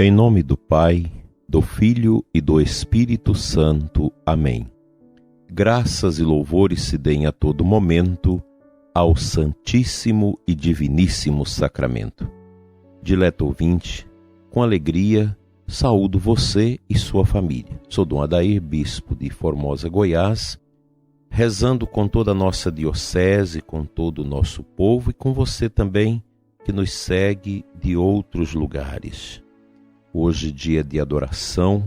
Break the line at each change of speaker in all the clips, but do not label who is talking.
Em nome do Pai, do Filho e do Espírito Santo. Amém. Graças e louvores se deem a todo momento ao Santíssimo e Diviníssimo Sacramento. Dileto ouvinte, com alegria, saúdo você e sua família. Sou Dom Adair, bispo de Formosa, Goiás, rezando com toda a nossa diocese, com todo o nosso povo e com você também que nos segue de outros lugares. Hoje, dia de adoração,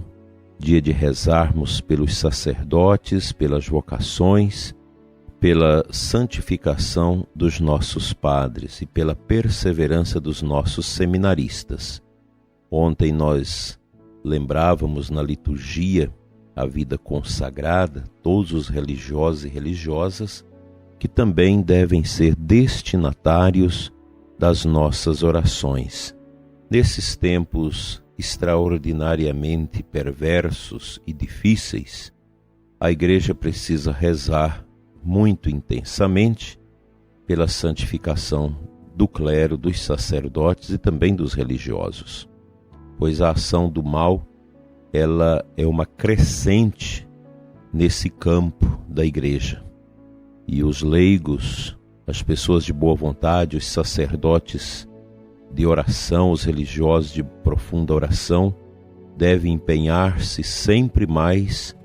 dia de rezarmos pelos sacerdotes, pelas vocações, pela santificação dos nossos padres e pela perseverança dos nossos seminaristas. Ontem nós lembrávamos na liturgia a vida consagrada, todos os religiosos e religiosas, que também devem ser destinatários das nossas orações. Nesses tempos extraordinariamente perversos e difíceis, a Igreja precisa rezar muito intensamente pela santificação do clero, dos sacerdotes e também dos religiosos, pois a ação do mal, ela é uma crescente nesse campo da Igreja. E os leigos, as pessoas de boa vontade, os sacerdotes de oração, os religiosos de profunda oração, devem empenhar-se sempre mais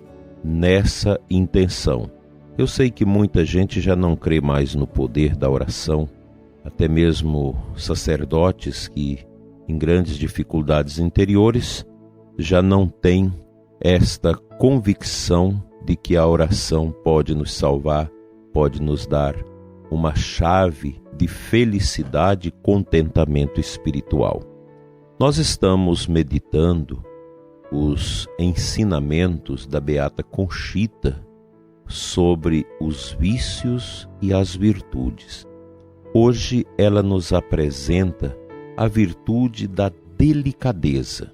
nessa intenção. Eu sei que muita gente já não crê mais no poder da oração, até mesmo sacerdotes que, em grandes dificuldades interiores, já não têm esta convicção de que a oração pode nos salvar, pode nos dar uma chave de felicidade e contentamento espiritual. Nós estamos meditando os ensinamentos da Beata Conchita sobre os vícios e as virtudes. Hoje ela nos apresenta a virtude da delicadeza.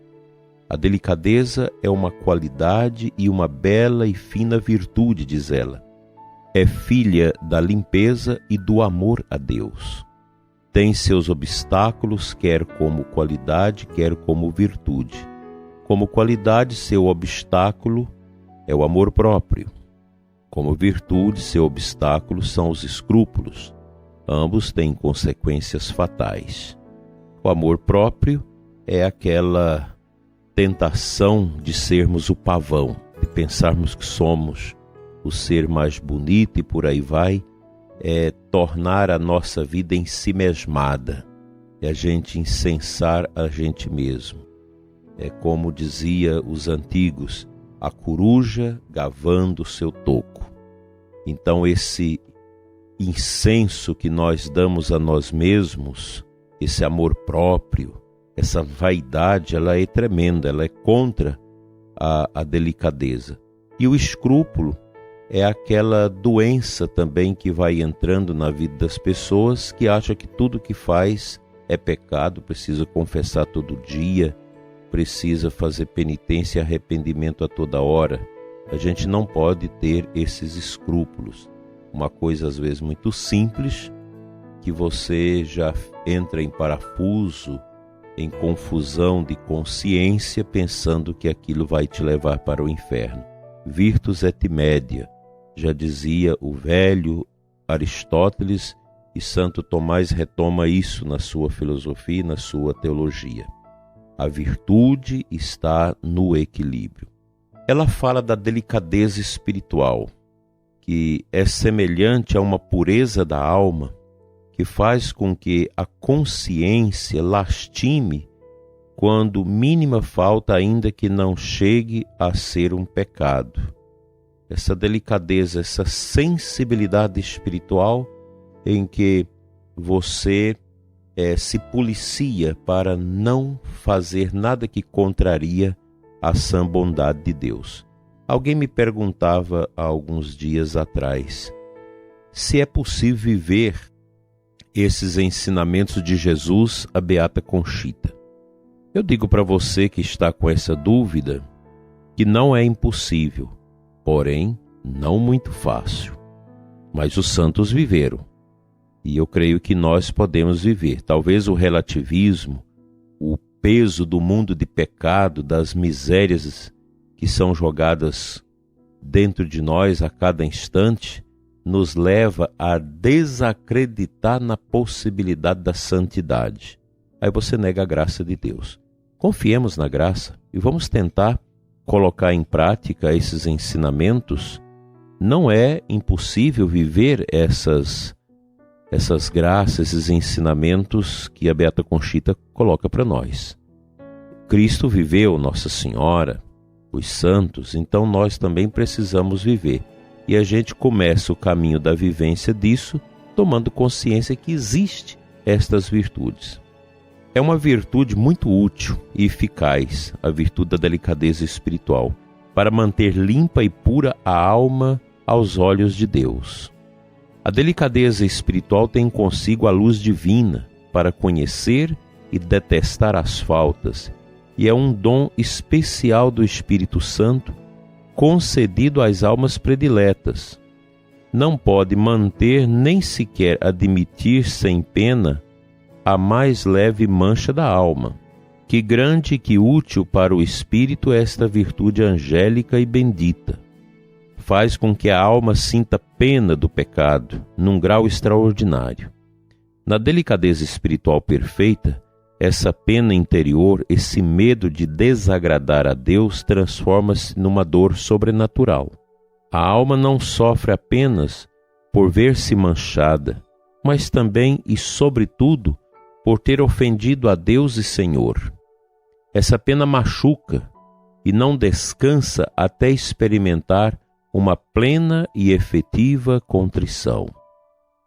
A delicadeza é uma qualidade e uma bela e fina virtude, diz ela. É filha da limpeza e do amor a Deus. Tem seus obstáculos, quer como qualidade, quer como virtude. Como qualidade, seu obstáculo é o amor próprio. Como virtude, seu obstáculo são os escrúpulos. Ambos têm consequências fatais. O amor próprio é aquela tentação de sermos o pavão, de pensarmos que somos o ser mais bonito e por aí vai, é tornar a nossa vida ensimesmada, é a gente incensar a gente mesmo. É como dizia os antigos, a coruja gavando seu toco. Então esse incenso que nós damos a nós mesmos, esse amor próprio, essa vaidade, ela é tremenda, ela é contra a delicadeza. E o escrúpulo é aquela doença também que vai entrando na vida das pessoas, que acha que tudo que faz é pecado, precisa confessar todo dia, precisa fazer penitência e arrependimento a toda hora. A gente não pode ter esses escrúpulos. Uma coisa às vezes muito simples, que você já entra em parafuso, em confusão de consciência, pensando que aquilo vai te levar para o inferno. Virtus et media, já dizia o velho Aristóteles, e Santo Tomás retoma isso na sua filosofia e na sua teologia. A virtude está no equilíbrio. Ela fala da delicadeza espiritual, que é semelhante a uma pureza da alma, que faz com que a consciência lastime quando mínima falta, ainda que não chegue a ser um pecado. Essa delicadeza, essa sensibilidade espiritual em que você se policia para não fazer nada que contraria a sã bondade de Deus. Alguém me perguntava há alguns dias atrás se é possível viver esses ensinamentos de Jesus à Beata Conchita. Eu digo para você que está com essa dúvida que não é impossível, porém não muito fácil. Mas os santos viveram. E eu creio que nós podemos viver. Talvez o relativismo, o peso do mundo de pecado, das misérias que são jogadas dentro de nós a cada instante, nos leva a desacreditar na possibilidade da santidade. Aí você nega a graça de Deus. Confiemos na graça e vamos tentar colocar em prática esses ensinamentos. Não é impossível viver essas graças, esses ensinamentos que a Beata Conchita coloca para nós. Cristo viveu, Nossa Senhora, os santos, então nós também precisamos viver. E a gente começa o caminho da vivência disso, tomando consciência que existe estas virtudes. É uma virtude muito útil e eficaz, a virtude da delicadeza espiritual, para manter limpa e pura a alma aos olhos de Deus. A delicadeza espiritual tem consigo a luz divina para conhecer e detestar as faltas, e é um dom especial do Espírito Santo concedido às almas prediletas. Não pode manter nem sequer admitir sem pena a mais leve mancha da alma. Que grande e que útil para o espírito é esta virtude angélica e bendita. Faz com que a alma sinta pena do pecado num grau extraordinário. Na delicadeza espiritual perfeita, essa pena interior, esse medo de desagradar a Deus, transforma-se numa dor sobrenatural. A alma não sofre apenas por ver-se manchada, mas também e sobretudo por ter ofendido a Deus e Senhor. Essa pena machuca e não descansa até experimentar uma plena e efetiva contrição.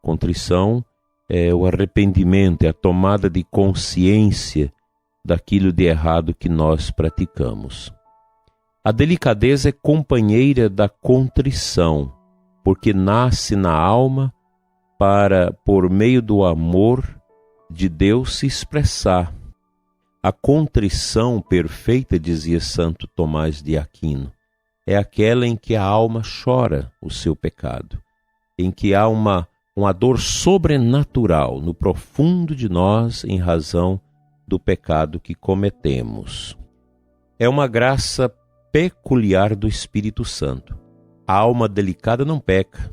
Contrição é o arrependimento, é a tomada de consciência daquilo de errado que nós praticamos. A delicadeza é companheira da contrição, porque nasce na alma para, por meio do amor de Deus, se expressar. A contrição perfeita, dizia Santo Tomás de Aquino, é aquela em que a alma chora o seu pecado, em que há uma dor sobrenatural no profundo de nós em razão do pecado que cometemos. É uma graça peculiar do Espírito Santo. A alma delicada não peca,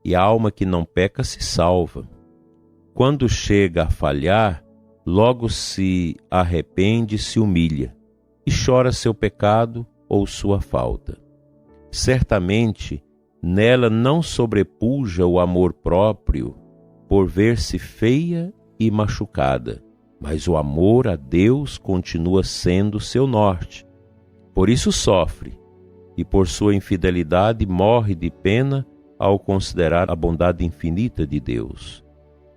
e a alma que não peca se salva. Quando chega a falhar, logo se arrepende e se humilha, e chora seu pecado ou sua falta. Certamente, nela não sobrepuja o amor próprio por ver-se feia e machucada, mas o amor a Deus continua sendo seu norte. Por isso sofre, e por sua infidelidade morre de pena ao considerar a bondade infinita de Deus.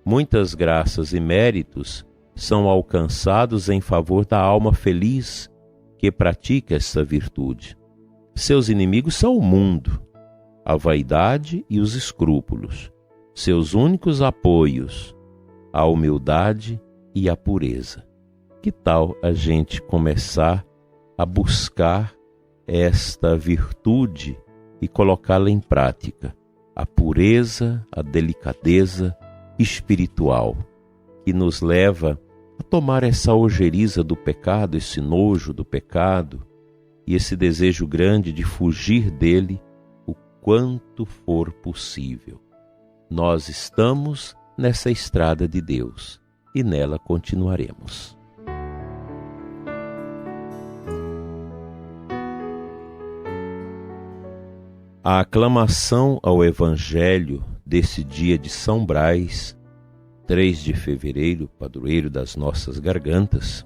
Muitas graças e méritos são alcançados em favor da alma feliz que pratica essa virtude. Seus inimigos são o mundo, a vaidade e os escrúpulos, seus únicos apoios, a humildade e a pureza. Que tal a gente começar a buscar esta virtude e colocá-la em prática? A pureza, a delicadeza espiritual, que nos leva a tomar essa ojeriza do pecado, esse nojo do pecado e esse desejo grande de fugir dele o quanto for possível. Nós estamos nessa estrada de Deus e nela continuaremos. A aclamação ao Evangelho desse dia de São Brás, 3 de fevereiro, padroeiro das nossas gargantas,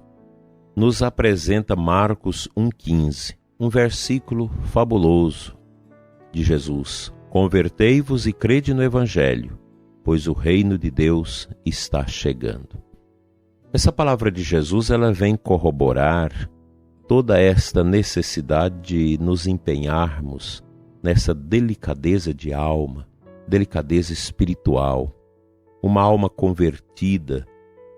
nos apresenta Marcos 1,15, um versículo fabuloso de Jesus. Convertei-vos e crede no Evangelho, pois o reino de Deus está chegando. Essa palavra de Jesus, ela vem corroborar toda esta necessidade de nos empenharmos nessa delicadeza de alma, delicadeza espiritual. Uma alma convertida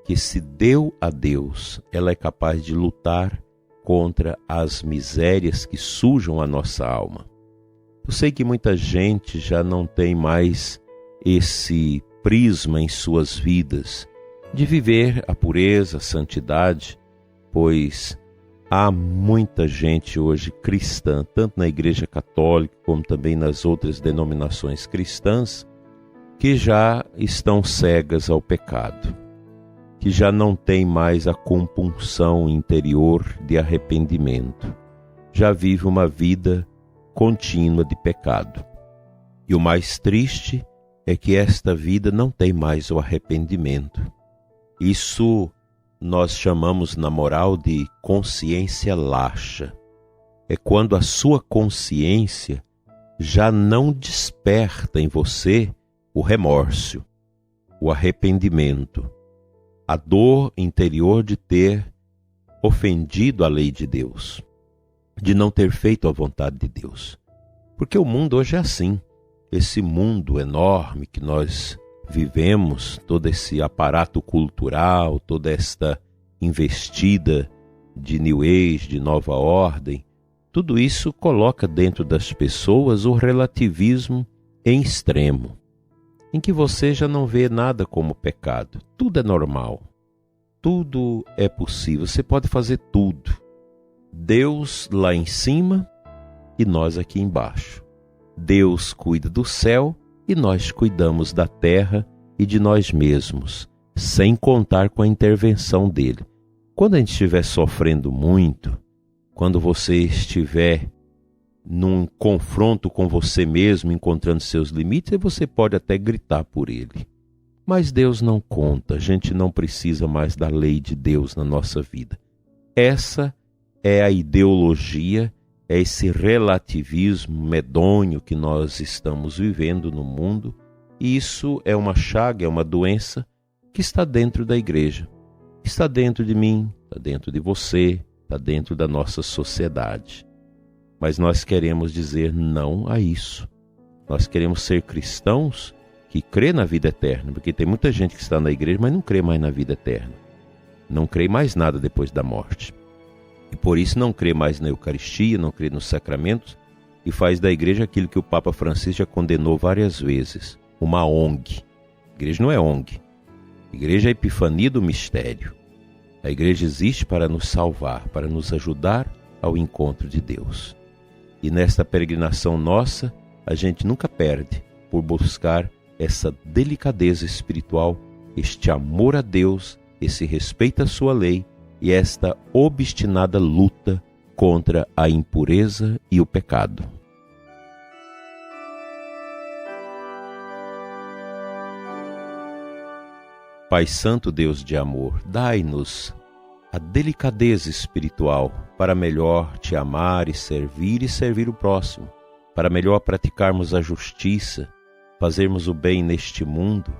que se deu a Deus, ela é capaz de lutar contra as misérias que sujam a nossa alma. Eu sei que muita gente já não tem mais esse prisma em suas vidas de viver a pureza, a santidade, pois há muita gente hoje cristã, tanto na Igreja Católica como também nas outras denominações cristãs, que já estão cegas ao pecado, que já não tem mais a compunção interior de arrependimento, já vive uma vida contínua de pecado. E o mais triste é que esta vida não tem mais o arrependimento. Isso nós chamamos na moral de consciência laxa. É quando a sua consciência já não desperta em você o remorso, o arrependimento, a dor interior de ter ofendido a lei de Deus, de não ter feito a vontade de Deus. Porque o mundo hoje é assim. Esse mundo enorme que nós vivemos, todo esse aparato cultural, toda esta investida de New Age, de nova ordem, tudo isso coloca dentro das pessoas o relativismo em extremo, em que você já não vê nada como pecado. Tudo é normal, tudo é possível, você pode fazer tudo. Deus lá em cima e nós aqui embaixo. Deus cuida do céu e nós cuidamos da terra e de nós mesmos, sem contar com a intervenção dele. Quando a gente estiver sofrendo muito, quando você estiver num confronto com você mesmo, encontrando seus limites, você pode até gritar por ele. Mas Deus não conta, a gente não precisa mais da lei de Deus na nossa vida. Essa é a ideologia, é esse relativismo medonho que nós estamos vivendo no mundo, e isso é uma chaga, é uma doença que está dentro da igreja, está dentro de mim, está dentro de você, está dentro da nossa sociedade. Mas nós queremos dizer não a isso. Nós queremos ser cristãos que crê na vida eterna, porque tem muita gente que está na igreja, mas não crê mais na vida eterna. Não crê mais nada depois da morte. E por isso não crê mais na Eucaristia, não crê nos sacramentos, e faz da igreja aquilo que o Papa Francisco já condenou várias vezes, uma ONG. A igreja não é ONG. A igreja é a epifania do mistério. A igreja existe para nos salvar, para nos ajudar ao encontro de Deus. E nesta peregrinação nossa, a gente nunca perde por buscar essa delicadeza espiritual, este amor a Deus, esse respeito à sua lei, e esta obstinada luta contra a impureza e o pecado. Pai Santo, Deus de amor, dai-nos a delicadeza espiritual para melhor te amar e servir o próximo, para melhor praticarmos a justiça, fazermos o bem neste mundo,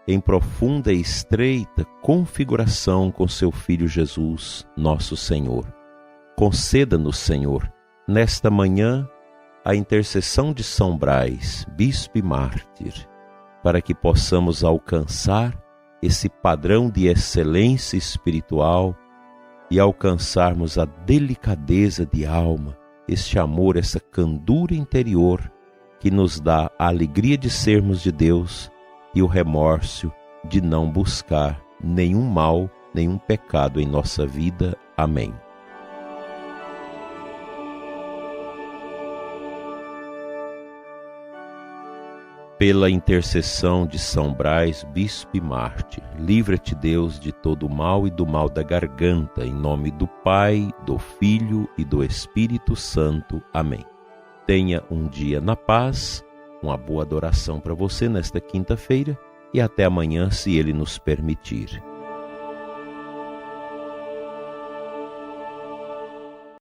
em profunda e estreita configuração com seu Filho Jesus, nosso Senhor. Conceda-nos, Senhor, nesta manhã, a intercessão de São Brás, bispo e mártir, para que possamos alcançar esse padrão de excelência espiritual e alcançarmos a delicadeza de alma, este amor, essa candura interior que nos dá a alegria de sermos de Deus e o remorso de não buscar nenhum mal, nenhum pecado em nossa vida. Amém. Pela intercessão de São Brás, bispo e mártir, livra-te, Deus, de todo o mal e do mal da garganta, em nome do Pai, do Filho e do Espírito Santo. Amém. Tenha um dia na paz, uma boa adoração para você nesta quinta-feira e até amanhã, se Ele nos permitir.